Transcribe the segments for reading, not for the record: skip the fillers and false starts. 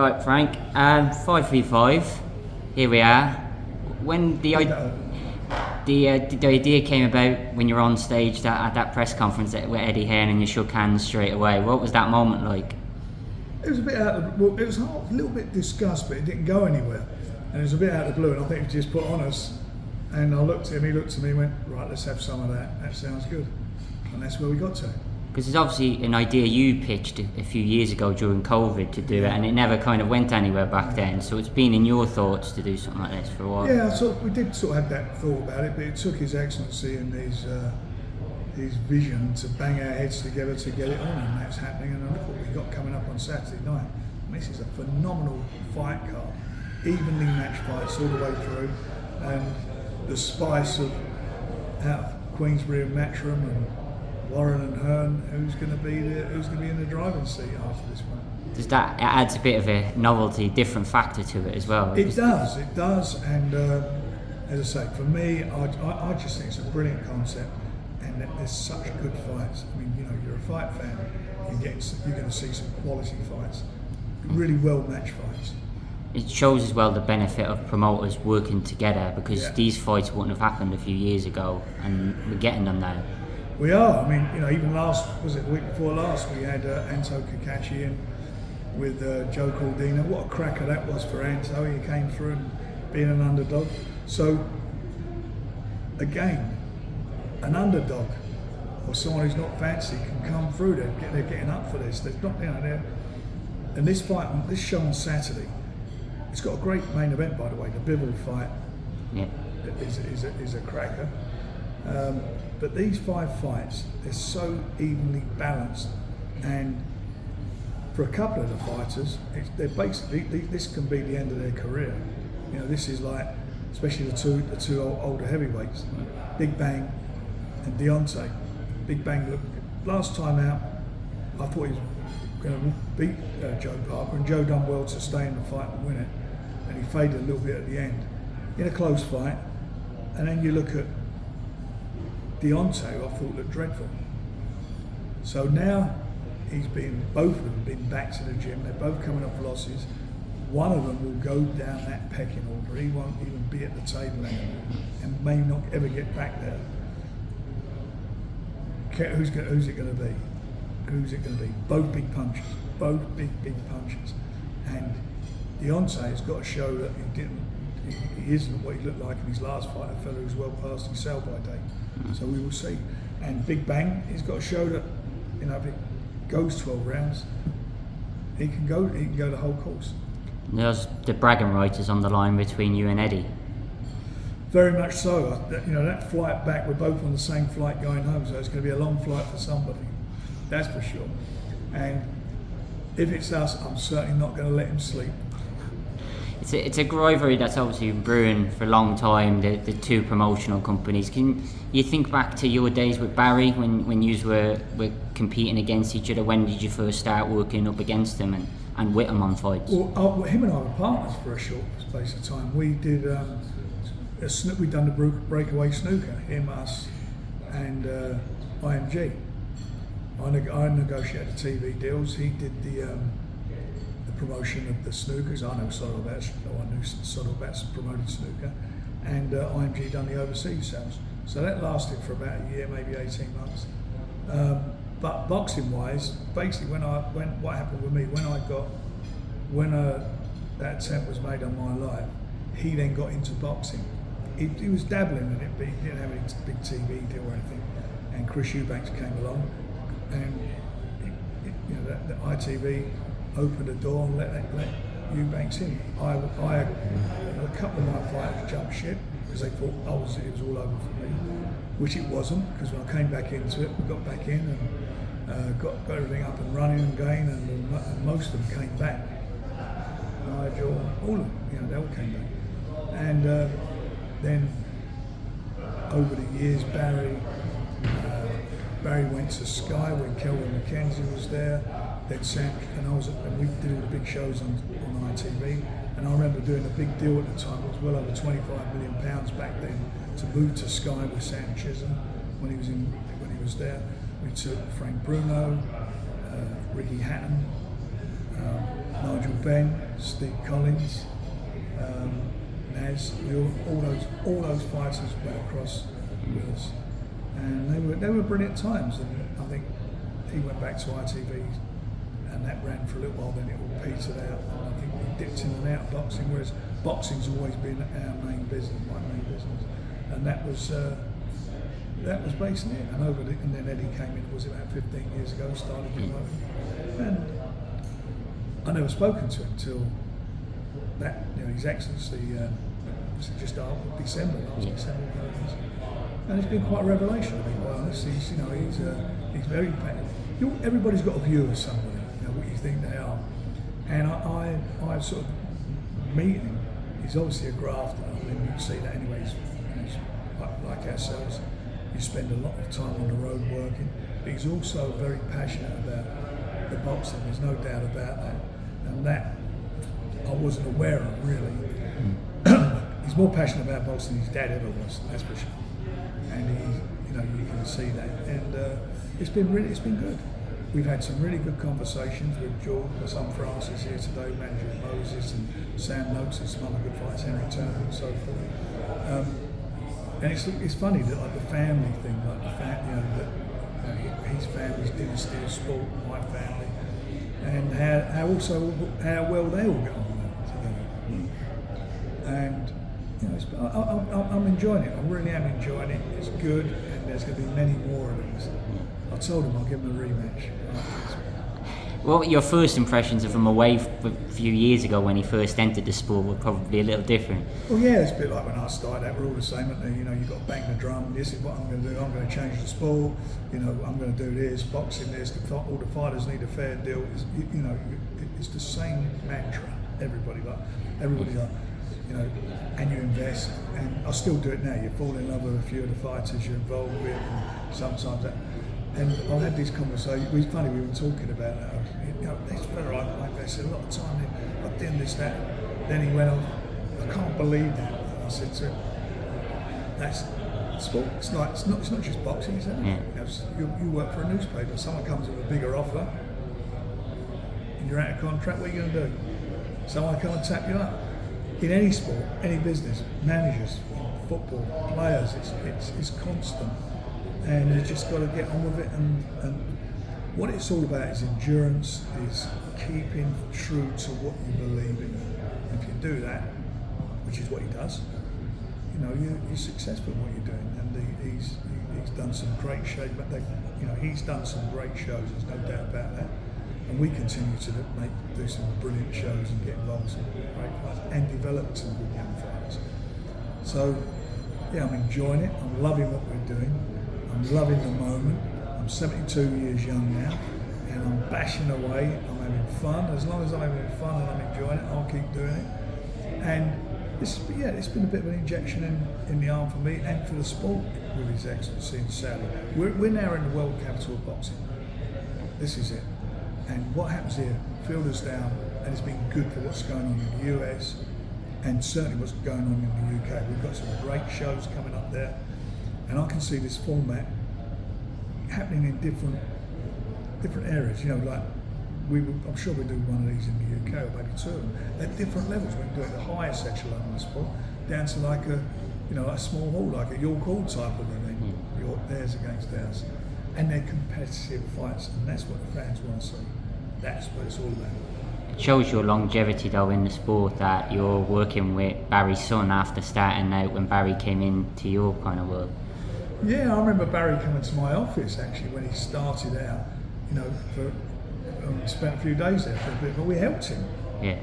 Right, Frank. 5v5. Here we are. When the idea came about when you were on stage at that press conference with Eddie Hearn and you shook hands straight away, what was that moment like? It was a bit it was a little bit discussed, but it didn't go anywhere. And it was a bit out of the blue, and I think it was just put on us. And I looked at him, he looked at me and went, right, let's have some of that. That sounds good. And that's where we got to. Because it's obviously an idea you pitched a few years ago during COVID to do it, and it never kind of went anywhere back then. So it's been in your thoughts to do something like this for a while. Yeah, we did sort of have that thought about it, but it took His Excellency and his vision to bang our heads together to get it on, and that's happening. And look what we got coming up on Saturday night. I mean, this is a phenomenal fight card, evenly matched fights all the way through, and the spice of out of Queensbury and Matchroom and Warren and Hearn, who's going to be in the driving seat after this one. Does that, it adds a bit of a novelty, different factor to it as well? It does, and as I say, for me, I just think it's a brilliant concept, and there's such good fights. I mean, you're a fight fan, you're going to see some quality fights, really well matched fights. It shows as well the benefit of promoters working together, because these fights wouldn't have happened a few years ago, and we're getting them now. We are. I mean, even the week before last, we had Anto Kakachi in with Joe Cordina. What a cracker that was for Anto. He came through and being an underdog. So, again, an underdog or someone who's not fancy can come through. They're getting up for this. They're not, and this show on Saturday, it's got a great main event, by the way. The Bivol fight is a cracker. But these 5 fights, they're so evenly balanced, and for a couple of the fighters, they're basically, this can be the end of their career. This is like, especially the two older heavyweights, Big Bang and Deontay. Big Bang, last time out, I thought he was going to beat Joe Parker, and Joe done well to stay in the fight and win it, and he faded a little bit at the end in a close fight. And then you look at Deontay, I thought looked dreadful. So now both of them have been back to the gym. They're both coming off losses. One of them will go down that pecking order. He won't even be at the table anymore, and may not ever get back there. Who's it going to be? Who's it going to be? Both big punches. Both big punches. And Deontay has got to show that he isn't what he looked like in his last fight, a fellow who's well past his sell-by date. So we will see. And Big Bang, he's got to show that, if it goes 12 rounds, he can go the whole course. There's the bragging rights is on the line between you and Eddie. Very much so. That flight back, we're both on the same flight going home, so it's going to be a long flight for somebody. That's for sure. And if it's us, I'm certainly not going to let him sleep. It's a rivalry that's obviously brewing for a long time, the two promotional companies. Can you think back to your days with Barry when you were competing against each other? When did you first start working up against him and with him on fights? Well, him and I were partners for a short space of time. We did we'd done the breakaway snooker, him, us, and IMG. I negotiated the TV deals. He did the promotion of the snookers. I knew sort of about promoted snooker, and IMG done the overseas sales. So that lasted for about a year, maybe 18 months. But boxing wise, basically what happened with me, when that attempt was made on my life, he then got into boxing. He was dabbling in it, but he didn't have any big TV deal or anything. And Chris Eubanks came along, and the ITV opened the door and let Eubanks in. A couple of my fighters jumped ship because they thought it was all over for me, which it wasn't, because when I came back into it, we got back in and got everything up and running again, and most of them came back. Nigel, all of them, they all came back. And then over the years, Barry went to Sky when Kelvin McKenzie was there. Then Sam and we did all the big shows on ITV, and I remember doing a big deal at the time. It was well over £25 million back then to move to Sky with Sam Chisholm when he was there. We took Frank Bruno, Ricky Hatton, Nigel Benn, Steve Collins, Naz, all those fighters went across with us, and they were brilliant times. And I think he went back to ITV, and that ran for a little while. Then it all petered out, and I think we dipped in and out of boxing, whereas boxing's always been our main business, my main business, and that was basically it. And then Eddie came in, was about 15 years ago, started promoting, and I never spoken to him till that, His Excellency, just after December, last December, and it's been quite a revelation, to be quite honest. He's very everybody's got a view of somebody, what you think they are, and I sort of meet him. He's obviously a grafter. I mean, you can see that anyways. He's like ourselves. You spend a lot of time on the road working, but he's also very passionate about the boxing. There's no doubt about that, and that I wasn't aware of really. He's more passionate about boxing than his dad ever was. That's for sure. And you can see that, and it's been good. We've had some really good conversations with George, some Francis here today, manager Moses and Sam Noakes and some other good fights, Henry Turner and so forth. And it's funny that like the family thing, like the fact that his family's dynasty of sport, my family, and how well they all get on together. And I'm enjoying it. I really am enjoying it. It's good, and there's going to be many more of these. I told him I'll give him a rematch. Well, your first impressions of him away a few years ago when he first entered the sport were probably a little different. Well, yeah, it's a bit like when I started out. We're all the same, aren't they? You've got to bang the drum. This is what I'm going to do. I'm going to change the sport. I'm going to do this, boxing this. All the fighters need a fair deal. It's the same mantra. Everybody's like, and you invest. And I still do it now. You fall in love with a few of the fighters you're involved with, and sometimes that. And I've had these conversations. It was funny, we were talking about that. This fella I invested a lot of time in. I did this, that. Then he went off. I can't believe that. And I said to him, that's sport. It's not just boxing, is it? Yeah. You work for a newspaper. Someone comes with a bigger offer, and you're out of contract. What are you going to do? Someone come and tap you up. In any sport, any business, managers, football, players, it's constant. And you just got to get on with it, and what it's all about is endurance, is keeping true to what you believe in. If you do that, which is what he does, you're successful in what you're doing. And he's done some great shows, but he's done some great shows. There's no doubt about that. And we continue to do some brilliant shows and get involved in some great fighters and develop some good young fighters. So yeah, I'm enjoying it. I'm loving what we're doing. I'm loving the moment. I'm 72 years young now, and I'm bashing away. I'm having fun. As long as I'm having fun and I'm enjoying it, I'll keep doing it. And it's been a bit of an injection in the arm for me and for the sport with His Excellency in Saudi. We're now in the world capital of boxing. This is it. And what happens here, filters down, and it's been good for what's going on in the US, and certainly what's going on in the UK. We've got some great shows coming up there. And I can see this format happening in different areas. Like I'm sure we do one of these in the UK, or maybe two of them at different levels. We can do it at the highest echelon of the sport, down to like a small hall, like a York Hall type of event. Theirs against theirs, and they're competitive fights, and that's what the fans want to see. That's what it's all about. It shows your longevity though in the sport that you're working with Barry's son after starting out when Barry came into your kind of world. Yeah, I remember Barry coming to my office actually when he started out. Spent a few days there for a bit, but we helped him. Yeah.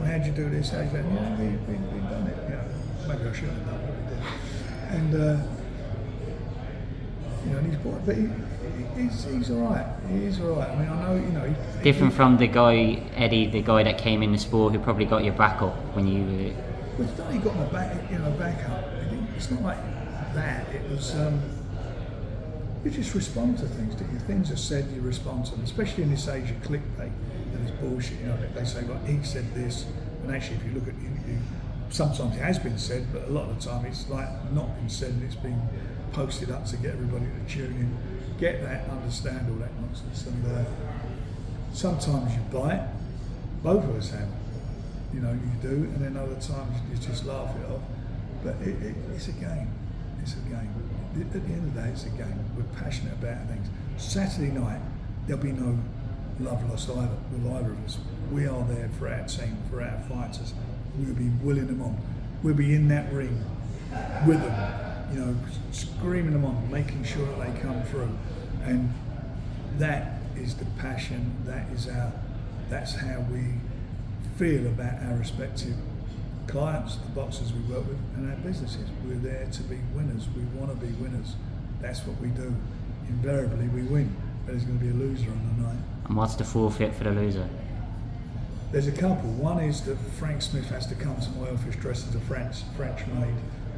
How'd you do this? How'd you do that? We've done it. Maybe I shouldn't have done what we did. And he's bought, but he's all right. He's all right. I mean, I know, Different from the guy, Eddie, the guy that came in the sport who probably got your back up when you were... Well, it's not he got my back up. It's not like that. It was, you just respond to things. Things are said, you respond to them, especially in this age of clickbait and this bullshit. They say, well, he said this, and actually, if you look at the interview, sometimes it has been said, but a lot of the time it's like not been said, and it's been posted up to get everybody to tune in, get that, understand all that nonsense. And sometimes you buy it. Both of us have. you know, you do, and then other times you just laugh it off. But it's a game. It's a game. At the end of the day, it's a game. We're passionate about things. Saturday night, there'll be no love lost either with either of us. We are there for our team, for our fighters. We'll be willing them on. We'll be in that ring with them, you know, screaming them on, making sure that they come through. And that is the passion. That's how we feel about our respective clients, the boxers we work with, and our businesses. We're there to be winners. We want to be winners. That's what we do. Invariably, we win. But there's going to be a loser on the night. And what's the forfeit for the loser? There's a couple. One is that Frank Smith has to come to my office dressed as a French maid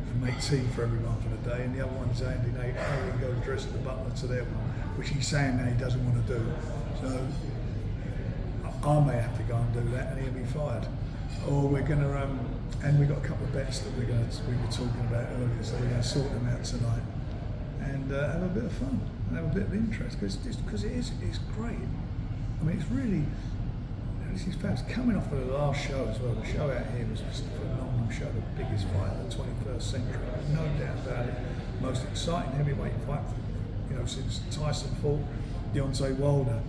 and make tea for everyone for the day. And the other one is Andy Nate goes dressed as the butler to their one, which he's saying that he doesn't want to do. So I may have to go and do that, and he'll be fired. Or we're going to, and we've got a couple of bets that we were talking about earlier, so we're going to sort them out tonight and have a bit of fun and have a bit of interest, because it's great. I mean, it's really, this is fast. Coming off of the last show as well, the show out here was just a phenomenal show, the biggest fight of the 21st century, no doubt about it. Most exciting heavyweight fight, you know, since Tyson fought Deontay Wilder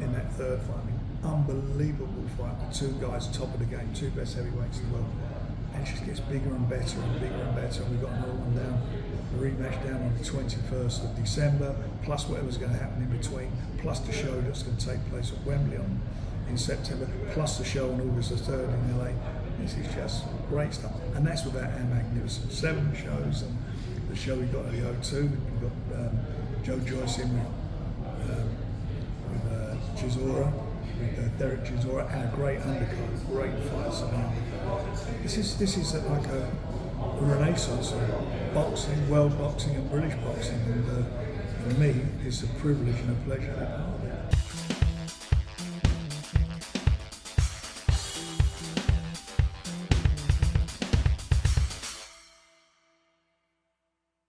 in that third fight. I mean, unbelievable fight with two guys top of the game, two best heavyweights in the world. And it just gets bigger and better and bigger and better. And we've got another one down, a rematch down on the 21st of December, plus whatever's going to happen in between, plus the show that's going to take place at Wembley in September, plus the show on August the 3rd in LA. This is just great stuff. And that's without our magnificent 7 shows and the show we got at the O2. We've got Joe Joyce in with Chisora, with Derek Chisora, and a great undercard, great fights around. This is like a renaissance of boxing, world boxing and British boxing, and for me it's a privilege and a pleasure to be part of it.